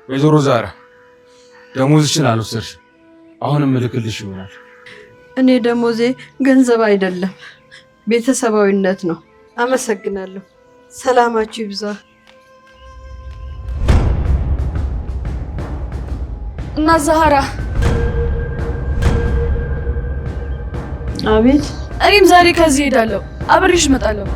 ወይዘሮ ዛራ ደሞዝሽን አልወሰድሽ። አሁንም እልክልሽ ይሆናል። እኔ ደሞዜ ገንዘብ አይደለም ቤተሰባዊነት ነው። አመሰግናለሁ። ሰላማችሁ ይብዛ። እና ዛራ አቤት። እኔም ዛሬ ከዚህ ሄዳለሁ። አብሬሽ እመጣለሁ።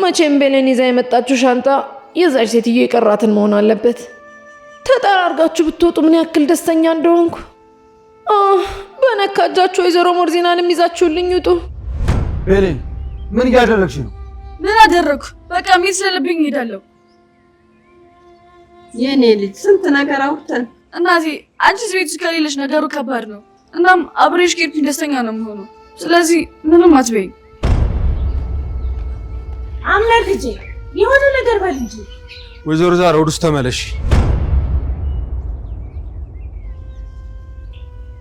መቼም ቤሌን ይዛ የመጣችው ሻንጣ የዛች ሴትዮ የቀራትን መሆን አለበት። ተጠራርጋችሁ ብትወጡ ምን ያክል ደስተኛ እንደሆንኩ። በነካ እጃችሁ ወይዘሮ ሞርዚናንም ይዛችሁልኝ ውጡ። ቤሌን ምን እያደረግሽ ነው? ምን አደረግኩ? በቃ መሄድ ስለልብኝ እሄዳለሁ። የኔ ልጅ ስንት ነገር አውርተን። እናቴ አንቺ ቤት ውስጥ ከሌለሽ ነገሩ ከባድ ነው። እናም አብሬሽ ከሄድኩኝ ደስተኛ ነው የምሆነው። ስለዚህ ምንም አትበይኝ። አምላክ ልጄ የሆነ ነገር በል እንጂ። ወይዘሮ ዛራ ወደ ውስጥ ተመለሽ።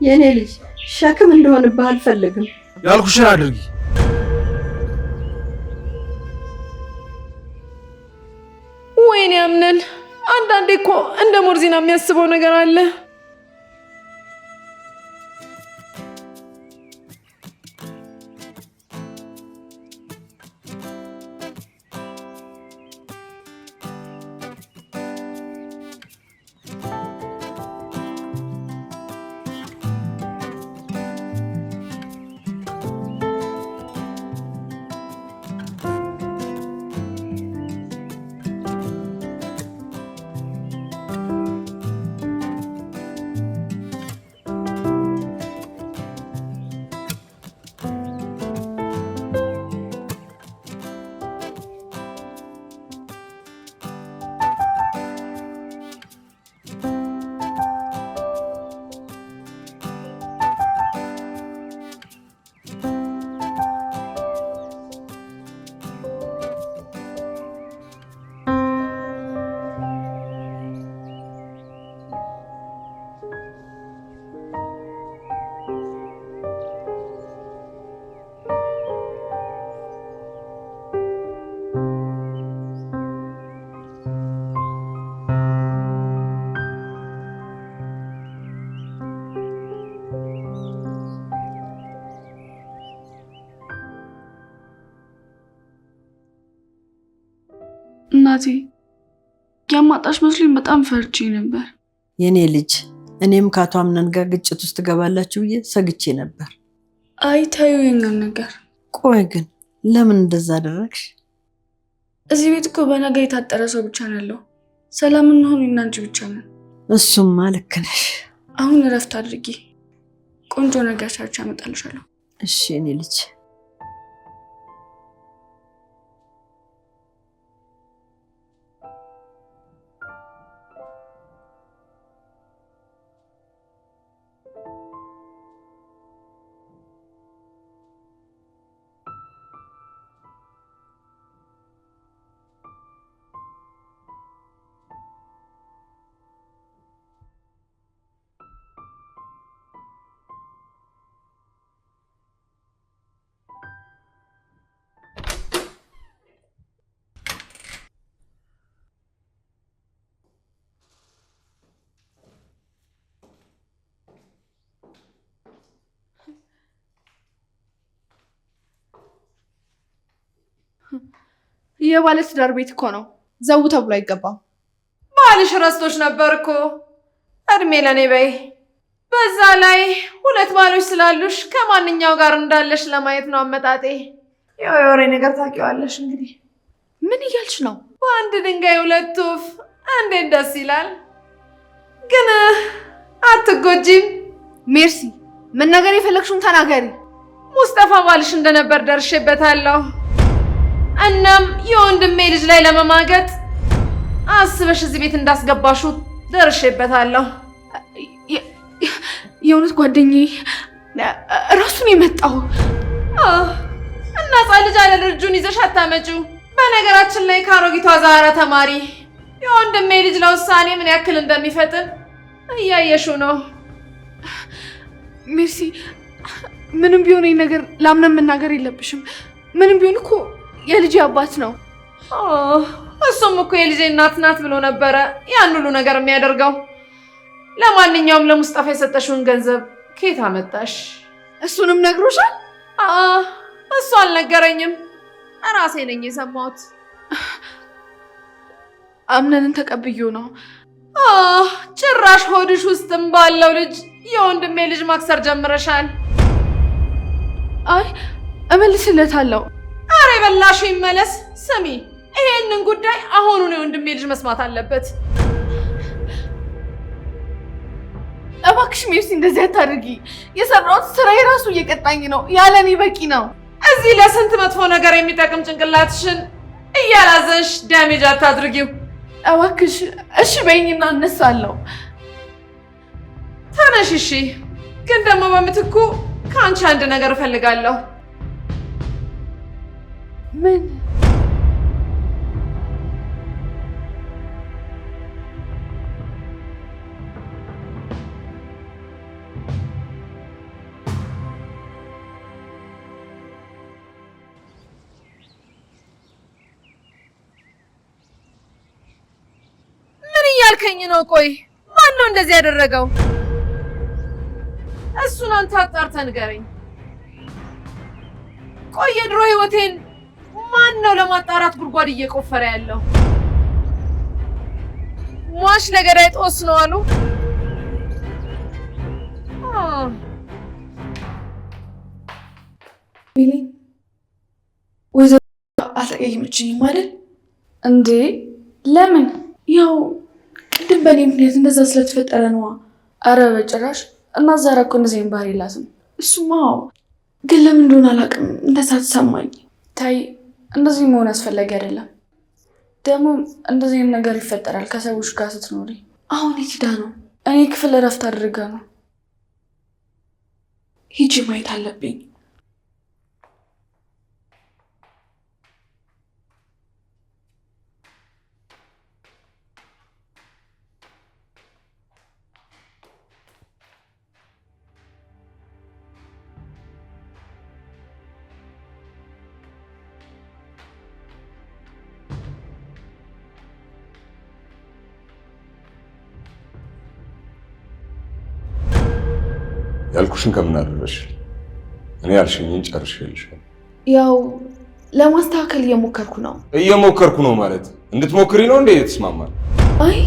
የኔ ልጅ ሸክም እንደሆንብህ አልፈልግም። ያልኩሽን አድርጊ። ወይኔ አምነን፣ አንዳንዴ እኮ እንደ ሞርዚና የሚያስበው ነገር አለ። እናቴ ያማጣሽ መስሎኝ በጣም ፈርቼ ነበር። የኔ ልጅ እኔም ከአቶ አምነን ጋር ግጭት ውስጥ ትገባላችሁ ብዬ ሰግቼ ነበር። አይ ታዩ የኛን ነገር። ቆይ ግን ለምን እንደዛ አደረግሽ? እዚህ ቤት እኮ በነጋ የታጠረ ሰው ብቻ ነው ያለው። ሰላም እንሆን እና አንቺ ብቻ ነን። እሱማ ልክ ነሽ። አሁን እረፍት አድርጊ። ቆንጆ ነገር ሰርቼ አመጣልሻለሁ። እሺ የኔ ልጅ። የባለትዳር ቤት እኮ ነው። ዘው ተብሎ አይገባም። ባልሽ ረስቶሽ ነበር እኮ። እድሜ ለኔ በይ። በዛ ላይ ሁለት ባሎች ስላሉሽ ከማንኛው ጋር እንዳለሽ ለማየት ነው አመጣጤ። ያው የወሬ ነገር ታውቂዋለሽ እንግዲህ። ምን እያልሽ ነው? በአንድ ድንጋይ ሁለት ወፍ እንዴት ደስ ይላል። ግን አትጎጂም? ሜርሲ፣ ምን ነገር የፈለግሽውን ተናገሪ። ሙስጠፋ ባልሽ እንደነበር ደርሼበታለሁ። እናም የወንድሜ ልጅ ላይ ለመማገጥ አስበሽ እዚህ ቤት እንዳስገባሹ ደርሼበታለሁ። የእውነት ጓደኛዬ ራሱን የመጣው እና ሕፃን ልጅ አይደል እጁን ይዘሽ አታመጪው። በነገራችን ላይ ከአሮጊቷ ዛራ ተማሪ። የወንድሜ ልጅ ለውሳኔ ምን ያክል እንደሚፈጥን እያየሽው ነው። ሜርሲ፣ ምንም ቢሆን ይሄ ነገር ላምነን መናገር የለብሽም። ምንም ቢሆን እኮ የልጄ አባት ነው። እሱም እኮ የልጄ እናት ናት ብሎ ነበረ ያን ሁሉ ነገር የሚያደርገው። ለማንኛውም ለሙስጠፋ የሰጠሽውን ገንዘብ ከየት አመጣሽ? እሱንም ነግሮሻል? እሱ አልነገረኝም፣ እራሴ ነኝ የሰማሁት። አምነንን ተቀብዬው ነው። ጭራሽ ሆድሽ ውስጥም ባለው ልጅ የወንድሜ ልጅ ማክሰር ጀምረሻል። አይ እመልስለታለሁ። አሬ በላሹ ይመለስ። ስሚ፣ ይሄንን ጉዳይ አሁኑን የወንድሜ ልጅ መስማት አለበት። እባክሽ ሜርሲ፣ እንደዚህ አታድርጊ። የሰራሁት ስራ የራሱ እየቀጣኝ ነው። ያለኔ በቂ ነው። እዚህ ለስንት መጥፎ ነገር የሚጠቅም ጭንቅላትሽን እያላዘንሽ ዳሜጅ አታድርጊው እባክሽ። እሺ በይኝና እነሳለሁ። ተነሽ። እሺ፣ ግን ደግሞ በምትኩ ከአንቺ አንድ ነገር እፈልጋለሁ። ምን? ያልከኝ ነው? ቆይ ማን ነው እንደዚህ ያደረገው? እሱን አንተ አጣርተህ ንገረኝ። ቆይ የድሮ ህይወቴን ማን ነው ለማጣራት ጉድጓድ እየቆፈረ ያለው? ሟች ለገዳይ ጦስ ነው አሉ። ቢሊ ወይዘሮ አልተቀየመችኝም አይደል እንዴ? ለምን? ያው ቅድም በእኔ ምክንያት እንደዛ ስለተፈጠረ ነዋ። አረ በጭራሽ። እና ዛራ እኮ እንደዚህ ባህሪ የላትም። እሱማ ግን ለምን እንደሆነ አላውቅም፣ እንደዛ ተሰማኝ። ታይ፣ እንደዚህ መሆን አስፈላጊ አይደለም። ደግሞ እንደዚህ ነገር ይፈጠራል ከሰዎች ጋር ስትኖሪ። አሁን የት ሄዳ ነው? እኔ ክፍል እረፍት አድርጋ ነው። ሂጂ፣ ማየት አለብኝ። ያልኩሽን ከምን አደረሽ? እኔ ያልሽኝን ጨርሼልሻለሁ። ያው ለማስተካከል እየሞከርኩ ነው። እየሞከርኩ ነው ማለት እንድትሞክሪ ነው እንዴ? የተስማማል? አይ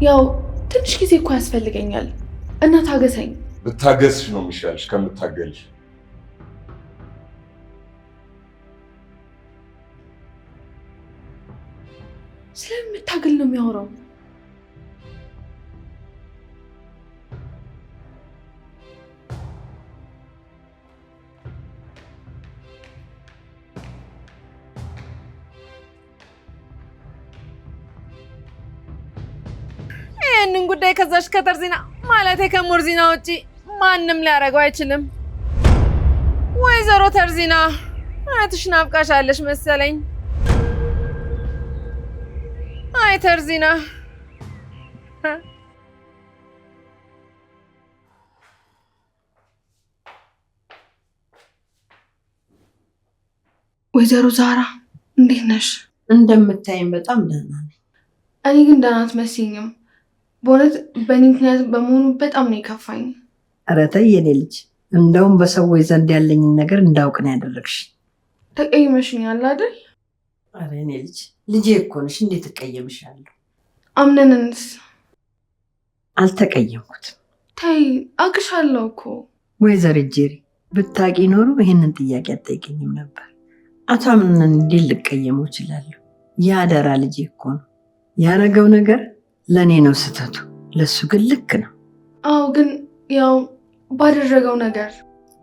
ያው ትንሽ ጊዜ እኮ ያስፈልገኛል እና ታገሰኝ። ብታገስሽ ነው የሚሻልሽ ከምታገልሽ። ስለምታገል ነው የሚያወራው። ይህንን ጉዳይ ከዛሽ ከተርዚና ማለት ከሙርዚና ውጪ ማንም ሊያደርገው አይችልም። ወይዘሮ ተርዚና እህትሽ ናፍቃሻለሽ መሰለኝ። አይ ተርዚና፣ ወይዘሮ ዛራ እንዴት ነሽ? እንደምታይም በጣም ደህና ነኝ። እኔ ግን ደህና አትመስይኝም። በእውነት በእኔ ምክንያት በመሆኑ በጣም ነው የከፋኝ። ኧረ ተይ የኔ ልጅ፣ እንደውም በሰዎች ዘንድ ያለኝን ነገር እንዳውቅ ነው ያደረግሽ። ተቀይመሽኛል አይደል? ኧረ የኔ ልጅ፣ ልጄ እኮ ነሽ፣ እንዴት እቀየምሻለሁ? አምነንንስ? አልተቀየምኩትም። ተይ አውቅሻለሁ እኮ። ወይዘሪት ጄሪ ብታውቂ ኖሮ ይሄንን ጥያቄ አትጠይቀኝም ነበር። አቶ አምነንን እንዴት ልቀየመው እችላለሁ? የአደራ ልጄ እኮ ነው። ያደረገው ነገር ለእኔ ነው ስህተቱ፣ ለእሱ ግን ልክ ነው። አዎ ግን ያው ባደረገው ነገር።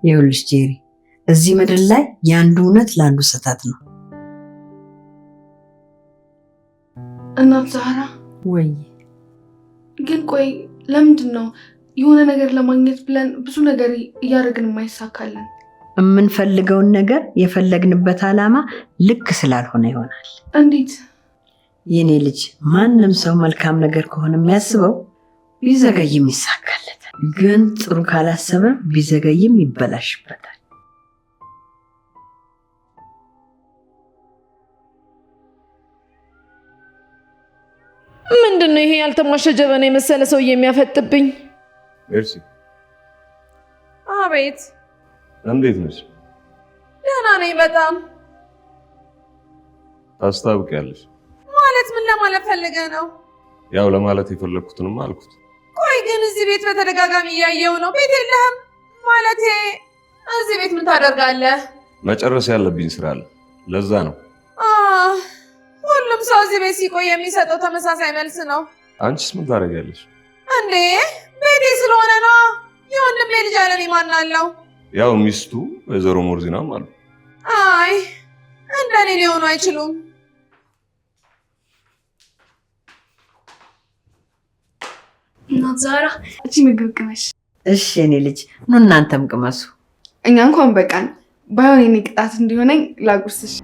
ይኸውልሽ ጄሪ፣ እዚህ ምድር ላይ የአንዱ እውነት ለአንዱ ስህተት ነው። እናት ዛራ ወይ ግን ቆይ ለምንድን ነው የሆነ ነገር ለማግኘት ብለን ብዙ ነገር እያደረግን የማይሳካልን? የምንፈልገውን ነገር የፈለግንበት ዓላማ ልክ ስላልሆነ ይሆናል። እንዴት? የኔ ልጅ ማንም ሰው መልካም ነገር ከሆነ የሚያስበው ቢዘገይም ይሳካለታል። ግን ጥሩ ካላሰበ ቢዘገይም ይበላሽበታል። ምንድነው ይሄ ያልተሟሸ ጀበና የመሰለ ሰው የሚያፈጥብኝ? ሜርሲ። አቤት። እንዴት ነሽ? ደህና ነኝ በጣም። ታስታውቂያለሽ። ማለት ምን ለማለት ፈልገህ ነው? ያው ለማለት የፈለኩትንም አልኩት። ቆይ ግን እዚህ ቤት በተደጋጋሚ እያየው ነው። ቤት የለህም? ማለቴ እዚህ ቤት ምን ታደርጋለህ? መጨረስ ያለብኝ ስራ አለ፣ ለዛ ነው። ሁሉም ሰው እዚህ ቤት ሲቆይ የሚሰጠው ተመሳሳይ መልስ ነው። አንቺስ ምን ታደርጊያለሽ? እንዴ ቤቴ ስለሆነ ነው። የወንድሜ ልጅ አለኔ ማን አለው? ያው ሚስቱ ወይዘሮ ሞርዚናም አሉ። አይ እንደኔ ሊሆኑ አይችሉም። እናት ዛራ እቺ ምግብ ቅመሽ። እሺ የኔ ልጅ ኑ እናንተም ቅመሱ። እኛ እንኳን በቃን። ባይሆን የኔ ቅጣት እንዲሆነኝ ላጉርስሽ።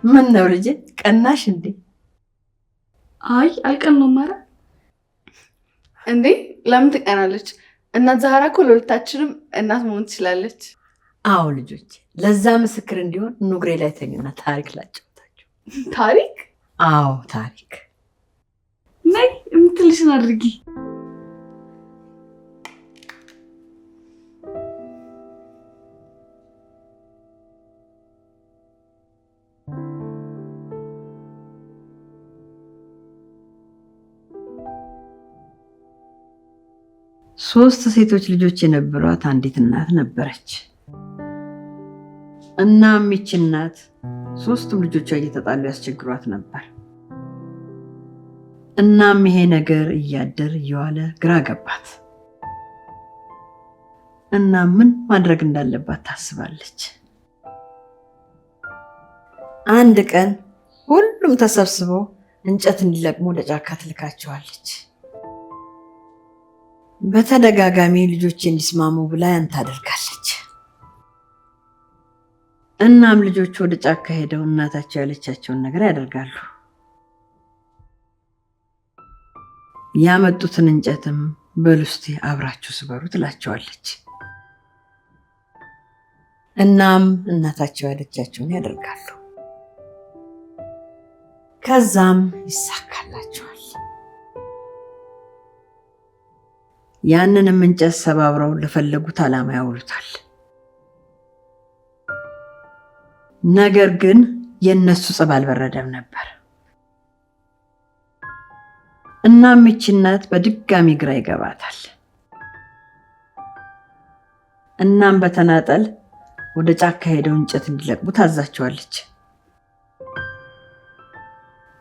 ምን ነው ልጄ ቀናሽ እንዴ? አይ አልቀናም። ኧረ እንዴ ለምን ትቀናለች? እናት ዛራ እኮ ለሁለታችንም እናት መሆን ትችላለች። አዎ ልጆች፣ ለዛ ምስክር እንዲሆን ኑግሬ ላይ ተኙና ታሪክ ላጫውታችሁ። ታሪክ? አዎ ታሪክ። ነይ የምትልሽን አድርጊ። ሶስት ሴቶች ልጆች የነበሯት አንዲት እናት ነበረች። እናም ይህች እናት ሶስቱም ልጆቿ እየተጣሉ ያስቸግሯት ነበር። እናም ይሄ ነገር እያደር እየዋለ ግራ ገባት። እናም ምን ማድረግ እንዳለባት ታስባለች። አንድ ቀን ሁሉም ተሰብስበው እንጨት እንዲለቅሙ ወደ ጫካ ትልካቸዋለች። በተደጋጋሚ ልጆች እንዲስማሙ ብላ ያን ታደርጋለች። እናም ልጆቹ ወደ ጫካ ሄደው እናታቸው ያለቻቸውን ነገር ያደርጋሉ። ያመጡትን እንጨትም በሉ እስቲ አብራችሁ ስበሩ ትላቸዋለች። እናም እናታቸው ያለቻቸውን ያደርጋሉ። ከዛም ይሳካላቸዋል። ያንንም እንጨት ሰባብረው ለፈለጉት ዓላማ ያውሉታል። ነገር ግን የነሱ ጸብ አልበረደም ነበር። እናም ይህች እናት በድጋሚ ግራ ይገባታል። እናም በተናጠል ወደ ጫካ ሄደው እንጨት እንዲለቅሙ ታዛቸዋለች።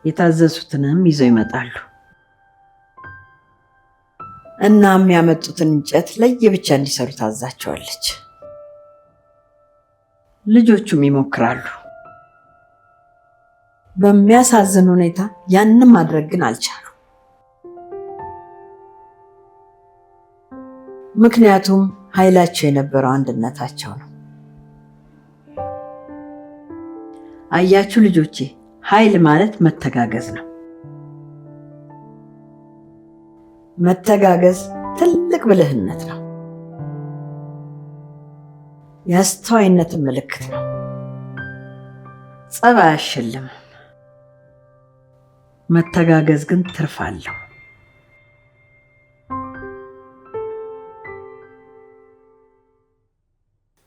የታዘዙትንም ይዘው ይመጣሉ። እናም ያመጡትን እንጨት ለየብቻ እንዲሰሩ ታዛቸዋለች። ልጆቹም ይሞክራሉ። በሚያሳዝን ሁኔታ ያንን ማድረግ ግን አልቻሉ። ምክንያቱም ኃይላቸው የነበረው አንድነታቸው ነው። አያችሁ ልጆቼ፣ ኃይል ማለት መተጋገዝ ነው። መተጋገዝ ትልቅ ብልህነት ነው። የአስተዋይነትን ምልክት ነው። ጸብ አያሸልምም። መተጋገዝ ግን ትርፍ አለው።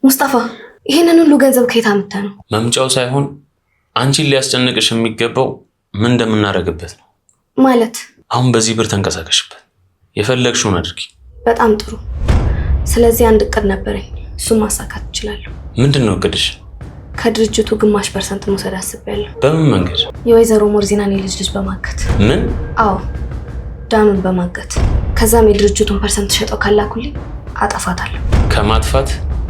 ሙስጠፋ፣ ይህንን ሁሉ ገንዘብ ከየት አምጥተህ ነው? መምጫው ሳይሆን አንቺን ሊያስጨንቅሽ የሚገባው ምን እንደምናደርግበት ነው። ማለት? አሁን በዚህ ብር ተንቀሳቀሽበት፣ የፈለግሽውን አድርጊ። በጣም ጥሩ። ስለዚህ አንድ እቅድ ነበረኝ፣ እሱን ማሳካት እችላለሁ። ምንድን ነው እቅድሽ? ከድርጅቱ ግማሽ % መውሰድ አስቤያለሁ። በምን መንገድ? የወይዘሮ ሞርዚናን የልጅ ልጅ በማገት። ምን? አዎ፣ ዳኑን በማገት። ከዛም የድርጅቱን % ሸጠው ካላኩልኝ አጠፋታለሁ። ከማጥፋት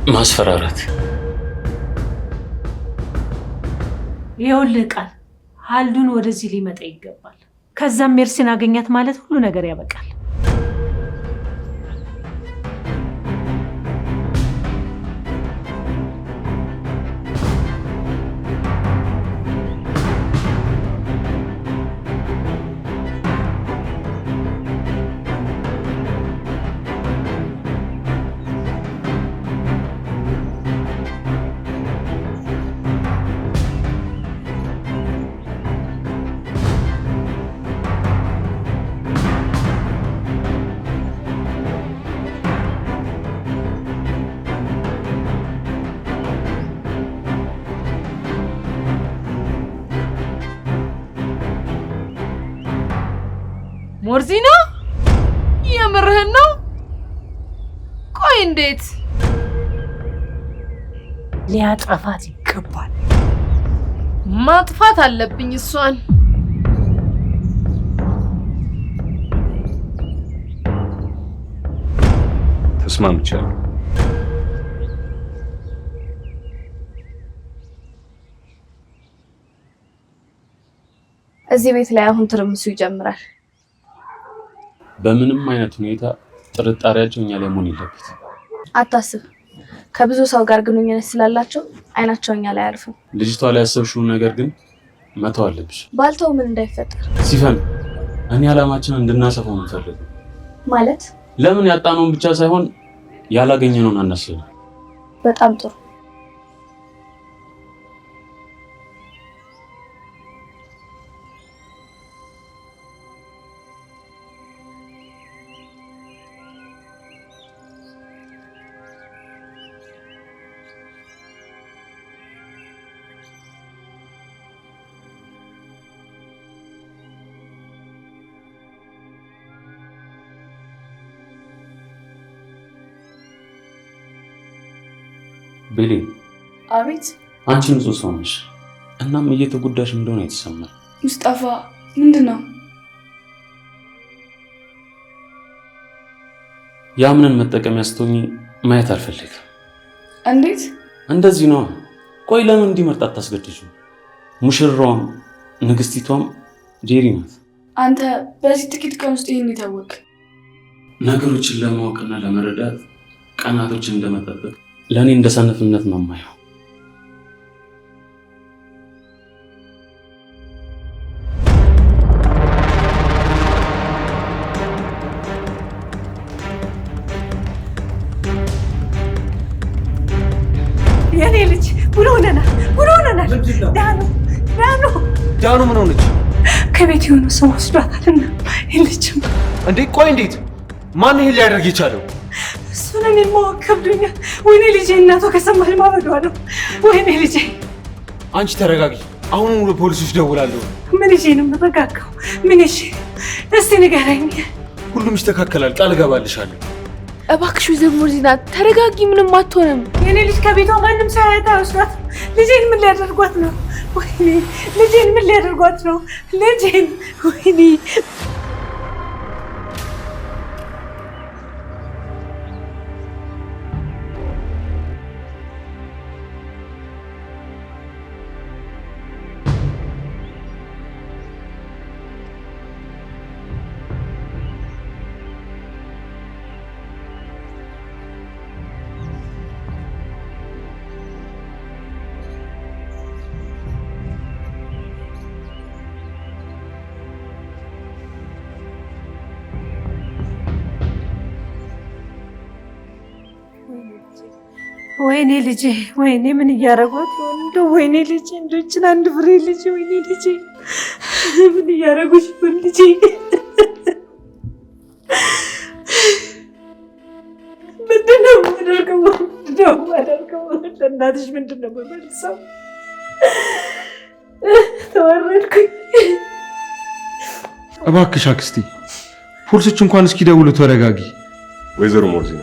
ማስፈራራት። ይኸውልህ ቃል፣ ሀልዱን ወደዚህ ሊመጣ ይገባል። ከዛም ሜርሲን አገኛት ማለት ሁሉ ነገር ያበቃል። ሞርዚና፣ የምርህን ነው? ቆይ እንዴት? ሊያጠፋት ይገባል። ማጥፋት አለብኝ እሷን። ተስማምቻለሁ። እዚህ ቤት ላይ አሁን ትርምሱ ይጀምራል። በምንም አይነት ሁኔታ ጥርጣሬያቸው እኛ ላይ መሆን የለበት። አታስብ፣ ከብዙ ሰው ጋር ግንኙነት ስላላቸው አይናቸው እኛ ላይ አያርፍም። ልጅቷ ላይ ያሰብሽውን ነገር ግን መተው አለብሽ። ባልተው ምን እንዳይፈጠር ሲፈን፣ እኔ ዓላማችንን እንድናሰፋው ነው የምፈልገው። ማለት? ለምን ያጣነውን ብቻ ሳይሆን ያላገኘነውን አናስብም። በጣም ጥሩ። ቤሌ፣ አቤት። አንቺ ንጹህ ሰው ነሽ፣ እናም እየተጎዳሽ እንደሆነ የተሰማኝ። ሙስጠፋ፣ ምንድን ነው? ያምንን መጠቀሚያ ስትሆኚ ማየት አልፈልግም። እንዴት? እንደዚህ ነው። ቆይ ለምን እንዲመርጥ አታስገድጂው? ሙሽራዋም ንግስቲቷም ጄሪ ናት። አንተ በዚህ ጥቂት ቀን ውስጥ ይህን የታወቅ? ነገሮችን ለማወቅና ለመረዳት ቀናቶችን እንደመጠበቅ ለእኔ እንደ ሰነፍነት ነው የማየው። የኔ ልጅ ምን ሆነናል? ዳኑ ምን ሆነች? ከቤት የሆነ ሰው ወስዷታልና የለችም። እንዴ ቆይ እንዴት? ማን ይሄን ሊያደርግ የቻለው? እሱን እኔ ማወቅ ከብዶኛል። ወይኔ ልጄ፣ እናቷ ከሰማች ማበዷ ነው። ወይኔ ልጄ። አንቺ ተረጋጊ። አሁን ሙሉ ፖሊሶች ደውላለሁ። ምን ይዤ ነው የምረጋጋው? ምን ይዤ? እስቲ ንገረኝ። ሁሉም ይስተካከላል፣ ቃል እገባልሻለሁ። እባክሽ ወይዘሮ ሞርዚና ተረጋጊ፣ ምንም አትሆንም። የኔ ልጅ ከቤቷ ማንም ሳያታ ወስዷት። ልጄን ምን ሊያደርጓት ነው? ወይኔ ልጄን ምን ሊያደርጓት ነው? ልጄን ወይኔ ወይኔ ልጄ፣ ወይኔ ምን እያደረጓት ይሆን? እንደው ወይኔ ልጄ፣ እንደው ይችን አንድ ፍሬ ልጄ፣ ወይኔ ልጄ ምን እያደረጉሽ ይሆን ልጄ? ምንድን ነው የማደርገው? ለእናትሽ ምንድን ነው የምመልሰው? ተዋረድኩኝ። እባክሽ አክስቴ፣ ፖሊሶች እንኳን እስኪደውሉ ተረጋጊ። ወይዘሮ ሞርዚና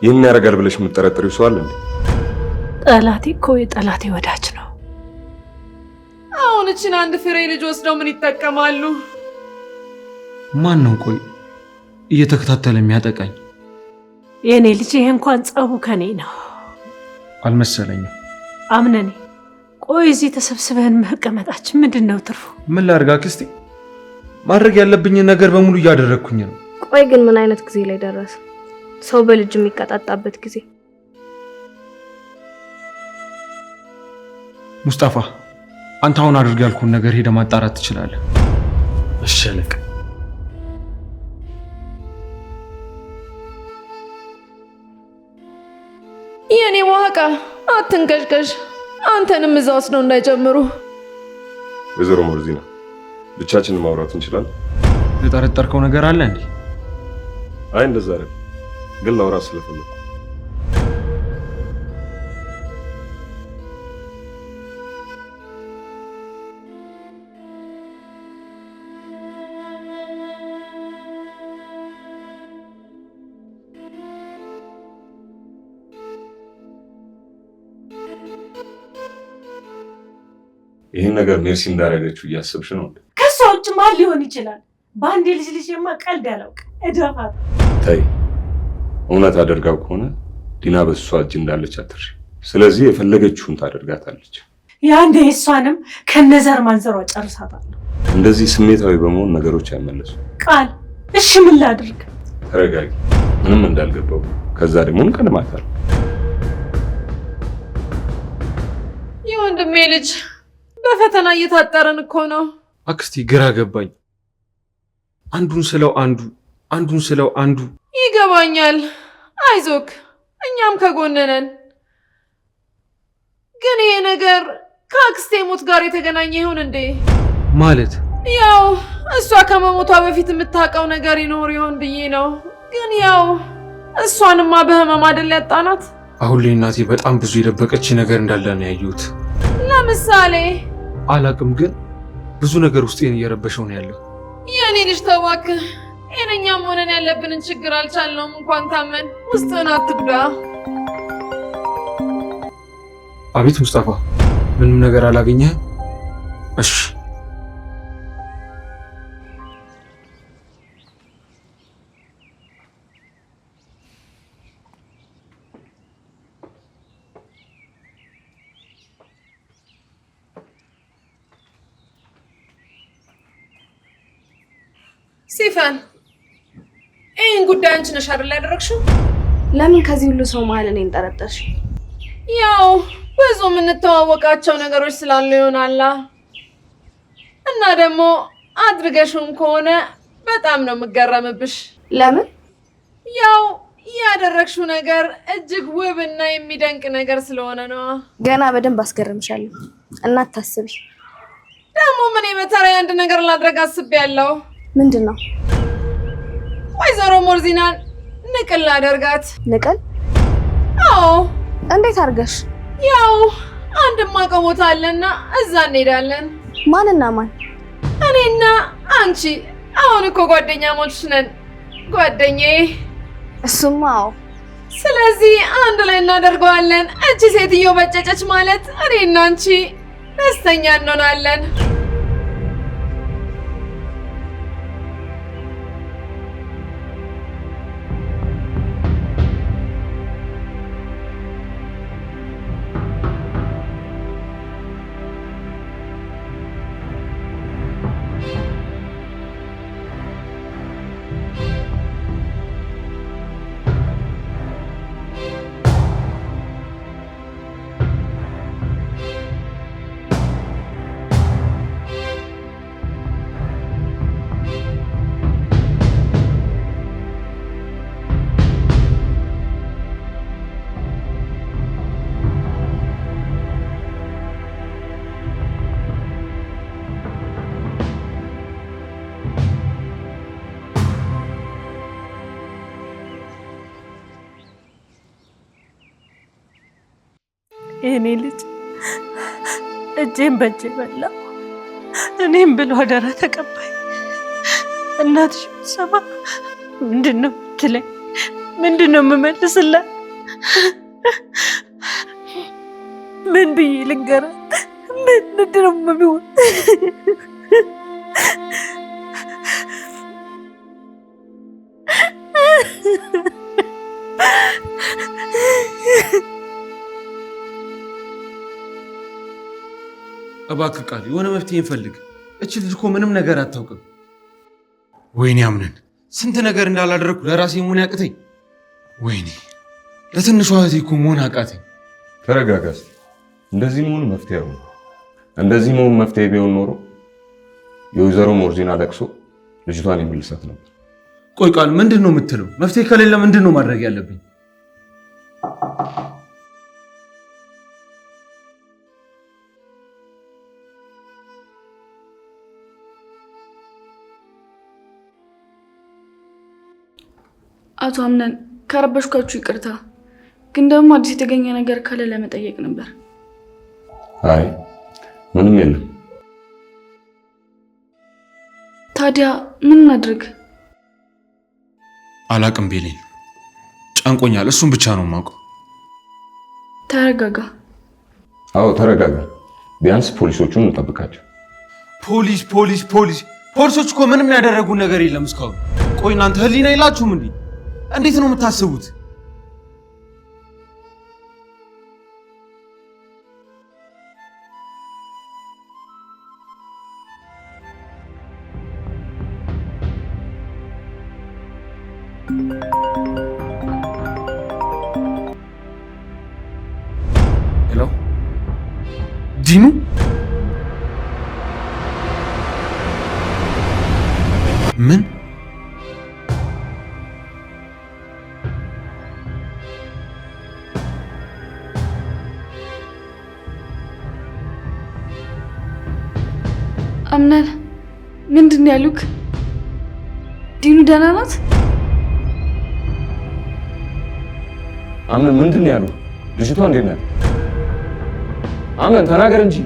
ይህን ያደርጋል ብለሽ የምትጠረጥሪው ሰው አለ እንዴ? ጠላቴ እኮ የጠላቴ ወዳጅ ነው። አሁን እችን አንድ ፍሬ ልጅ ወስደው ምን ይጠቀማሉ? ማን ነው ቆይ እየተከታተለ የሚያጠቃኝ? የኔ ልጅ፣ ይሄ እንኳን ጸቡ ከኔ ነው አልመሰለኝም። አምነኔ። ቆይ እዚህ ተሰብስበን መቀመጣችን ምንድን ነው ትርፉ? ምን ላድርግ አክስቴ? ማድረግ ያለብኝን ነገር በሙሉ እያደረግኩኝ ነው። ቆይ ግን ምን አይነት ጊዜ ላይ ደረሰ? ሰው በልጅ የሚቀጣጣበት ጊዜ። ሙስጣፋ፣ አንተ አሁን አድርግ ያልኩን ነገር ሄደ ማጣራት ትችላለህ። እሺ አለቃ። የኔ ዋቃ አትንቀሽቀሽ፣ አንተንም እዛ ወስደው እንዳይጨምሩ። ወይዘሮ ሞርዚና ብቻችንን ማውራት እንችላለን? የጠረጠርከው ነገር አለ እንዴ? አይ እንደዛ አይደል፣ ግን ላውራ ስለፈለኩ። ይህን ነገር ሜርሲ እንዳደረገችው እያሰብሽ ነው እንዴ? ከሷ ውጭ ማን ሊሆን ይችላል? በአንድ ልጅማ ቀልድ ያላውቅ እደፋት። ተይ፣ እውነት አደርጋው ከሆነ ዲና በሷ እጅ እንዳለች አትርሺ። ስለዚህ የፈለገችውን ታደርጋታለች። ያንዴ እሷንም ከነዘር ማንዘሯ ጨርሳታለሁ። እንደዚህ ስሜታዊ በመሆን ነገሮች አይመለሱም። ቃል፣ እሺ ምን ላድርግ? ተረጋጊ፣ ምንም እንዳልገባው። ከዛ ደግሞ እንቀድማታለን። የወንድሜ ልጅ በፈተና እየታጠረን እኮ ነው። አክስቴ ግራ ገባኝ። አንዱን ስለው አንዱ፣ አንዱን ስለው አንዱ። ይገባኛል፣ አይዞክ፣ እኛም ከጎን ነን። ግን ይሄ ነገር ከአክስቴ ሞት ጋር የተገናኘ ይሆን እንዴ? ማለት ያው እሷ ከመሞቷ በፊት የምታውቀው ነገር ይኖር ይሆን ብዬ ነው። ግን ያው እሷንማ በህመም አይደል ያጣናት። አሁን ላይ እናቴ በጣም ብዙ የደበቀች ነገር እንዳለ ነው ያየሁት። ለምሳሌ አላቅም፣ ግን ብዙ ነገር ውስጤን እየረበሸው ነው ያለው። የኔ ልጅ ተው እባክህ፣ ጤነኛም ሆነን ያለብንን ችግር አልቻልነውም። እንኳን ታመን ውስጥህን አትጉዳ። አቤት ሙስጣፋ፣ ምንም ነገር አላገኘህም? እሺ ሲፈን፣ ይህን ጉዳይ አንቺ ነሽ አይደል ያደረግሽው? ለምን ከዚህ ሁሉ ሰው መሀል እኔን ጠረጠርሽ? ያው ብዙ የምንተዋወቃቸው ነገሮች ስላሉ ይሆናላ። እና ደግሞ አድርገሽውም ከሆነ በጣም ነው የምገረምብሽ። ለምን? ያው ያደረግሽው ነገር እጅግ ውብ እና የሚደንቅ ነገር ስለሆነ ነው። ገና በደንብ አስገርምሻለሁ እና አታስቢ። ደግሞ ምን በተራዬ አንድ ነገር ላድረግ አስቤያለሁ። ምንድን ነው? ወይዘሮ ሞርዚናን ንቅል አደርጋት። ንቅል? አዎ። እንዴት አድርገሽ? ያው አንድ ማቀሞት አለና እዛ እንሄዳለን። ማንና ማን? እኔና አንቺ። አሁን እኮ ጓደኛሞች ነን ጓደኛዬ። እሱማ አዎ። ስለዚህ አንድ ላይ እናደርገዋለን። እቺ ሴትዮ በጨጨች ማለት እኔና አንቺ ደስተኛ እንሆናለን። የኔ ልጅ እጄን በእጄ በላ። እኔም ብሎ አደራ ተቀባይ። እናትሽ ብትሰማ ምንድን ነው የምትለኝ? ምንድን ነው የምመልስላት? ምን ብዬ ልንገራት? ምንድን ነው የሚሆን? እባክህ ቃል የሆነ መፍትሄ እንፈልግ። እቺ ልጅ እኮ ምንም ነገር አታውቅም። ወይኔ አምነን ስንት ነገር እንዳላደረኩ ለራሴ መሆን ያቅተኝ። ወይኔ ለትንሿ እህቴ እኮ መሆን አቃተኝ። ተረጋጋስ። እንደዚህ መሆን መፍትሄ ነው። እንደዚህ መሆን መፍትሄ ቢሆን ኖሮ የወይዘሮ ሞርዚና ለቅሶ ልጅቷን የሚልሳት ነበር። ቆይ ቃል ምንድን ነው የምትለው? መፍትሄ ከሌለ ምንድን ነው ማድረግ ያለብኝ? አቶ አምነን ከረበሽኳችሁ ይቅርታ፣ ግን ደግሞ አዲስ የተገኘ ነገር ካለ ለመጠየቅ ነበር። አይ ምንም የለም። ታዲያ ምን እናድርግ? አላቅም ቤሌን፣ ጨንቆኛል። እሱን ብቻ ነው የማውቀው። ተረጋጋ። አዎ ተረጋጋ። ቢያንስ ፖሊሶቹን እንጠብቃቸው። ፖሊሶች እኮ ምንም ያደረጉን ነገር የለም እስካሁን። ቆይ እናንተ ህሊና የላችሁም እንዴ? እንዴት ነው የምታስቡት? ሄሎ ዲኑ፣ ምን አምነን ምንድን ያሉክ? ዲኑ ደህና ናት? አምነን ምንድን ያሉ? ልጅቷ እንዴት ናት? አምነን ተናገር እንጂ